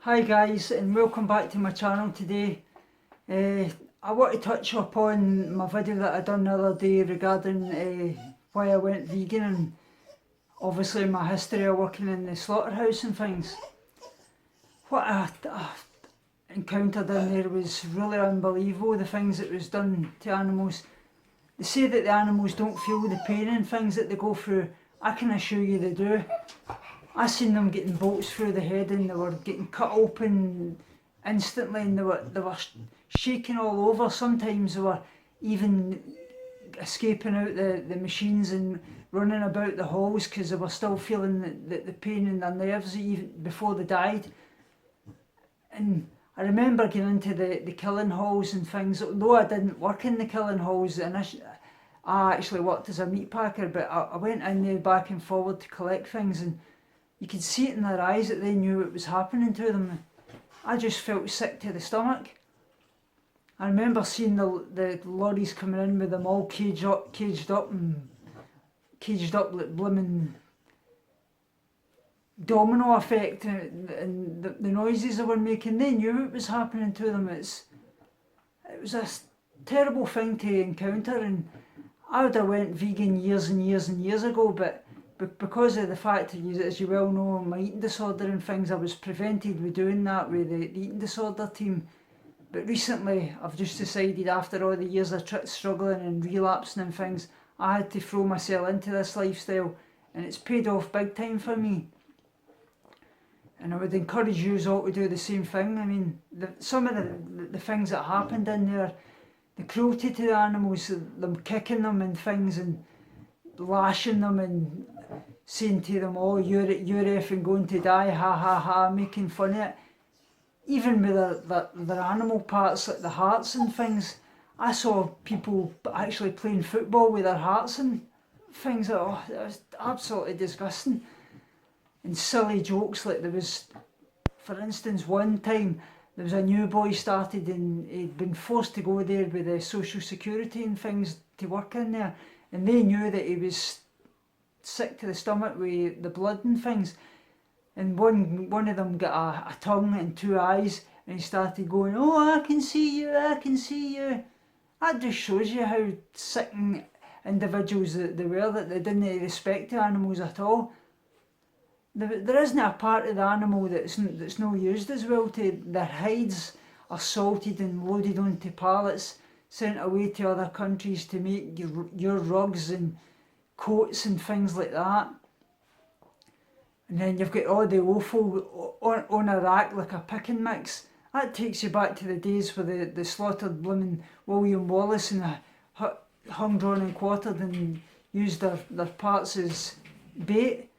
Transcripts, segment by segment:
Hi guys, and welcome back to my channel today. I want to touch upon my video that I done the other day regarding why I went vegan and obviously my history of working in the slaughterhouse and things. What I encountered in there was really unbelievable, the things that was done to animals. They say that the animals don't feel the pain and things that they go through. I can assure you they do. I seen them getting bolts through the head and they were getting cut open instantly, and they were shaking all over. Sometimes they were even escaping out the machines and running about the halls because they were still feeling the pain in their nerves even before they died. And I remember getting into the killing halls and things. Although I didn't work in the killing halls, I actually worked as a meat packer, but I went in there back and forward to collect things, and you could see it in their eyes that they knew what was happening to them. I just felt sick to the stomach. I remember seeing the lorries coming in with them all caged up like blooming domino effect, and the noises they were making. They knew what was happening to them. It was a terrible thing to encounter, and I would have went vegan years and years and years ago, but because of the fact that, as you well know, my eating disorder and things, I was prevented with doing that with the eating disorder team. But recently, I've just decided, after all the years of struggling and relapsing and things, I had to throw myself into this lifestyle, and it's paid off big time for me. And I would encourage you all to do the same thing. I mean, some of the things that happened in there, the cruelty to the animals, them kicking them and things, and lashing them and saying to them, "Oh, you're effing going to die, ha ha ha," making fun of it. Even with their animal parts, like the hearts and things, I saw people actually playing football with their hearts and things. Oh, it was absolutely disgusting. And silly jokes, like there was, for instance, one time there was a new boy started and he'd been forced to go there with the social security and things to work in there, and they knew that he was sick to the stomach with the blood and things, and one of them got a tongue and two eyes, and he started going, "Oh, I can see you, I can see you." That just shows you how sickening individuals that they were, that they didn't respect the animals at all. There isn't a part of the animal that's not used as well. Their hides are salted and loaded onto pallets, sent away to other countries to make your rugs and coats and things like that. And then you've got all the offal on a rack like a pick and mix. That takes you back to the days where the slaughtered blooming William Wallace and hung, drawn and quartered and used their parts as bait.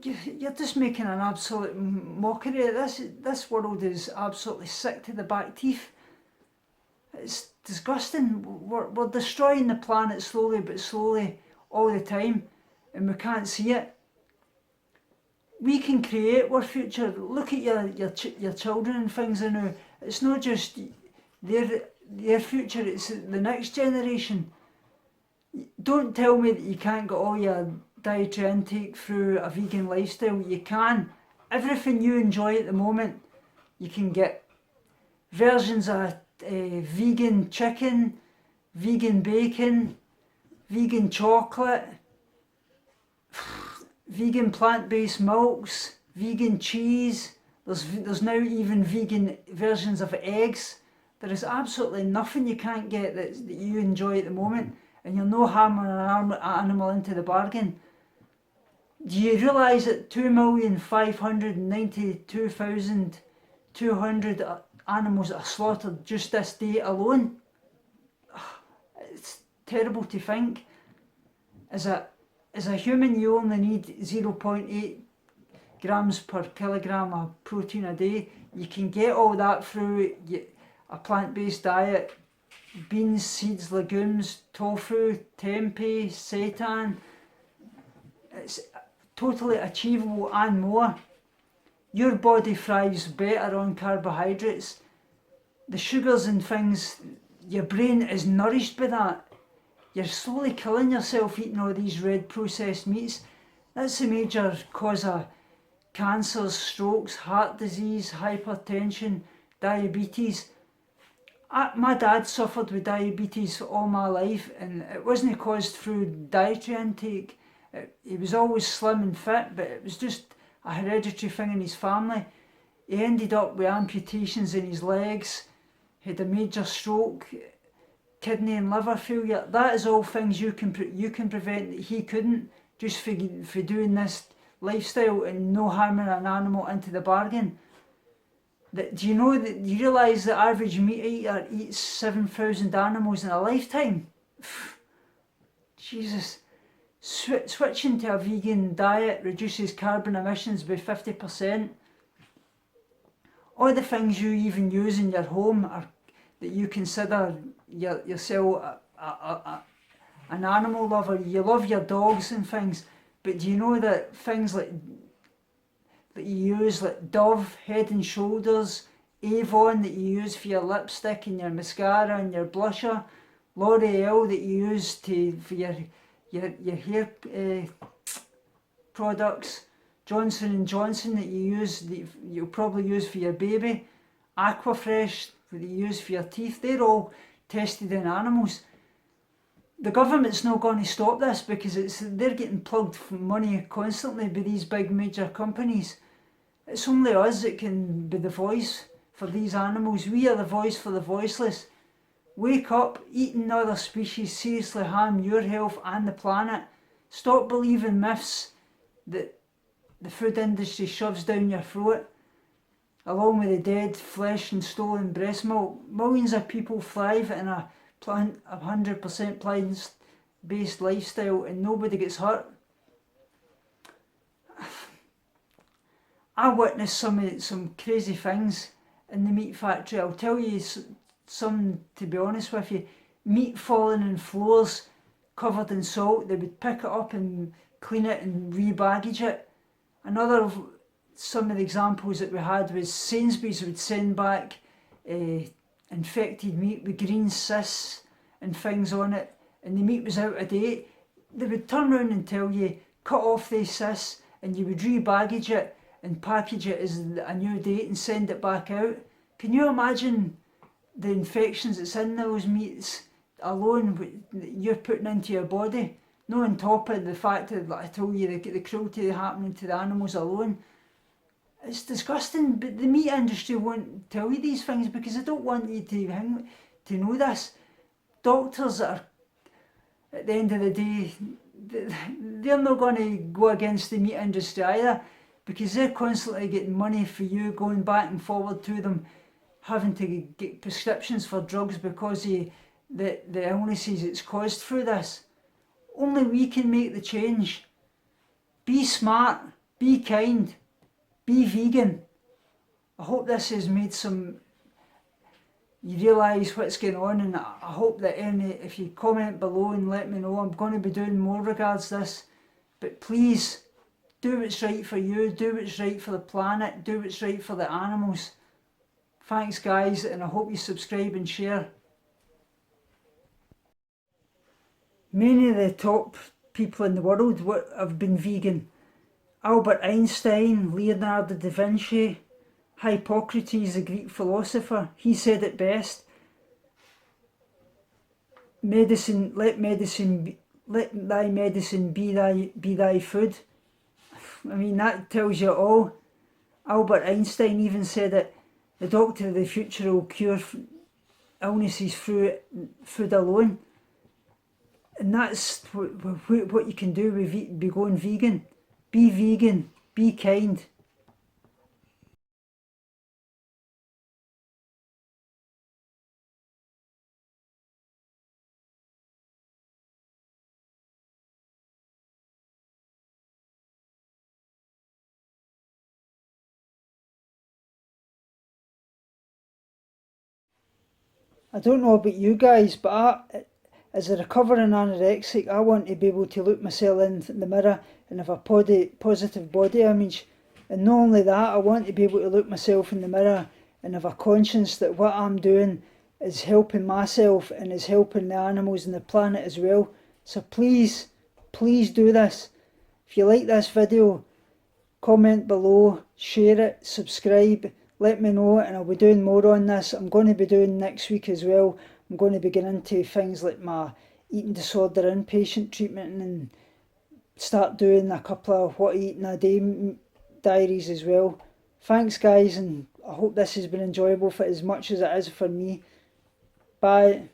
You're just making an absolute mockery of this. This world is absolutely sick to the back teeth. It's disgusting. We're destroying the planet slowly but slowly all the time, and we can't see it. We can create our future. Look at your children and things now. It's not just their future, it's the next generation. Don't tell me that you can't get all your dietary intake through a vegan lifestyle. You can. Everything you enjoy at the moment, you can get versions of vegan chicken, vegan bacon, vegan chocolate, vegan plant-based milks, vegan cheese. There's now even vegan versions of eggs. There is absolutely nothing you can't get that you enjoy at the moment, and you're no harming an animal into the bargain. Do you realise that 2,592,200 animals are slaughtered just this day alone? It's terrible to think. As a human, you only need 0.8 grams per kilogram of protein a day. You can get all that through a plant-based diet: beans, seeds, legumes, tofu, tempeh, seitan. It's totally achievable and more. Your body thrives better on carbohydrates. The sugars and things, your brain is nourished by that. You're slowly killing yourself eating all these red processed meats. That's a major cause of cancers, strokes, heart disease, hypertension, diabetes. My dad suffered with diabetes for all my life, and it wasn't caused through dietary intake. He was always slim and fit, but it was just a hereditary thing in his family. He ended up with amputations in his legs, had a major stroke, kidney and liver failure. That is all things you can prevent that he couldn't, just for doing this lifestyle and no harming an animal into the bargain. Do you realise the average meat eater eats 7,000 animals in a lifetime? Jesus. Switching to a vegan diet reduces carbon emissions by 50%. All the things you even use in your home are that you consider yourself an animal lover. You love your dogs and things, but do you know that things that you use, like Dove, Head and Shoulders, Avon that you use for your lipstick and your mascara and your blusher, L'Oreal that you use for your hair products, Johnson & Johnson that you'll probably use for your baby, Aquafresh that you use for your teeth, they're all tested in animals. The government's not going to stop this because they're getting plugged for money constantly by these big major companies. It's only us that can be the voice for these animals. We are the voice for the voiceless. Wake up. Eating other species seriously harm your health and the planet. Stop believing myths that the food industry shoves down your throat. Along with the dead flesh and stolen breast milk, millions of people thrive in a 100% plant-based lifestyle and nobody gets hurt. I witnessed some crazy things in the meat factory. I'll tell you some, to be honest with you. Meat falling on floors covered in salt. They would pick it up and clean it and rebaggage it. Some of the examples that we had was Sainsbury's would send back infected meat with green cysts and things on it, and the meat was out of date. They would turn around and tell you, cut off these cysts, and you would rebaggage it and package it as a new date and send it back out. Can you imagine the infections that's in those meats alone that you're putting into your body? No, on top of the fact that, like I told you, the cruelty happening to the animals alone. It's disgusting, but the meat industry won't tell you these things because they don't want you to know this. Doctors are, at the end of the day, they're not going to go against the meat industry either because they're constantly getting money for you going back and forward to them, having to get prescriptions for drugs because of the illnesses it's caused through this. Only we can make the change. Be smart, be kind, be vegan. I hope this has made you realise what's going on, and I hope that if you comment below and let me know, I'm going to be doing more regards this. But please, do what's right for you, do what's right for the planet, do what's right for the animals. Thanks guys, and I hope you subscribe and share. Many of the top people in the world have been vegan. Albert Einstein, Leonardo da Vinci, Hippocrates, the Greek philosopher, he said it best. Let thy medicine be thy food. I mean, that tells you all. Albert Einstein even said it. The doctor of the future will cure illnesses through food alone. And that's what you can do with going vegan. Be vegan, be kind. I don't know about you guys, but as a recovering anorexic, I want to be able to look myself in the mirror and have a positive body image. And not only that, I want to be able to look myself in the mirror and have a conscience that what I'm doing is helping myself and is helping the animals and the planet as well. So please, please do this. If you like this video, comment below, share it, subscribe, let me know, and I'll be doing more on this. I'm going to be doing next week as well. I'm going to be getting into things like my eating disorder inpatient treatment and start doing a couple of what I eat in a day diaries as well. Thanks guys, and I hope this has been enjoyable for as much as it is for me. Bye.